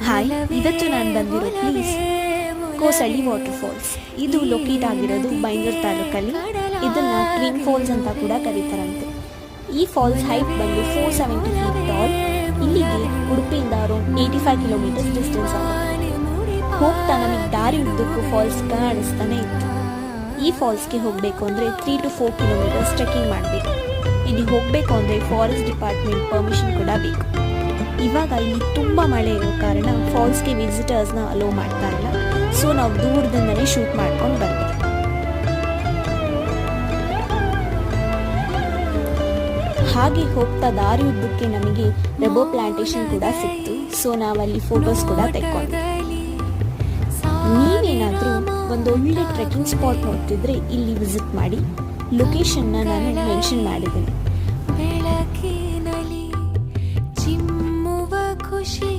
Hi, ಇವತ್ತು ನಾನು ಬಂದಿರೋ ಪ್ಲೇಸ್ ಕೋಸಳ್ಳಿ ವಾಟರ್ ಫಾಲ್ಸ್. ಇದು ಲೊಕೇಟ್ ಆಗಿರೋದು ಬೈಂದೂರು ತಾಲೂಕಲ್ಲಿ. ಇದನ್ನ ಟ್ವಿನ್ ಫಾಲ್ಸ್ ಅಂತ ಕೂಡ ಕರೀತಾರಂತೆ. ಈ ಫಾಲ್ಸ್ ಹೈಟ್ ಬಂದು 470 ಫೀಟ್ ಟಾಲ್. ಇಲ್ಲಿಗೆ ಉಡುಪಿಯಿಂದ ಅರೌಂಡ್ 85 ಕಿಲೋಮೀಟರ್ಸ್ ಡಿಸ್ಟೆನ್ಸ್ ಆಗುತ್ತೆ. ಹೋಗ್ತಾ ನಮಗೆ ದಾರಿ ಉದ್ದಕ್ಕೂ ಫಾಲ್ಸ್ ಕಾಣಿಸ್ತಾನೆ ಇತ್ತು. ಈ ಫಾಲ್ಸ್ಗೆ ಹೋಗಬೇಕು ಅಂದರೆ 3 to 4 ಕಿಲೋಮೀಟರ್ಸ್ ಟ್ರೆಕ್ಕಿಂಗ್ ಮಾಡಬೇಕು. ಇಲ್ಲಿ ಹೋಗಬೇಕು ಅಂದರೆ ಫಾರೆಸ್ಟ್ ಡಿಪಾರ್ಟ್ಮೆಂಟ್ ಪರ್ಮಿಷನ್ ಕೂಡ ಬೇಕು. ಇವಾಗ ಇಲ್ಲಿ ತುಂಬ ಮಳೆ ಇರೋ ಕಾರಣ ಫಾಲ್ಸ್ಗೆ ವಿಸಿಟರ್ಸ್ನ ಅಲೋ ಮಾಡ್ತಾ ಇಲ್ಲ. ಸೊ ನಾವು ದೂರದಿಂದನೇ ಶೂಟ್ ಮಾಡ್ಕೊಂಡು ಬಂದ್ವಿ. ಹಾಗೆ ಹೋಗ್ತಾ ದಾರಿ ಉದ್ದಕ್ಕೆ ನಮಗೆ ರಬ್ಬೋ ಪ್ಲಾಂಟೇಶನ್ ಕೂಡ ಸಿಕ್ತು. ಸೊ ನಾವಲ್ಲಿ ಫೋಟೋಸ್ ಕೂಡ ತೆಕ್ಕೊಂಡ್ವಿ. ನೀವೇನಾದರೂ ಒಂದೊಳ್ಳೆ ಟ್ರೆಕ್ಕಿಂಗ್ ಸ್ಪಾಟ್ ನೋಡ್ತಿದ್ರೆ ಇಲ್ಲಿ ವಿಸಿಟ್ ಮಾಡಿ. ಲೊಕೇಶನ್ನ ನಾನು ಮೆನ್ಷನ್ ಮಾಡಿದ್ದೀನಿ.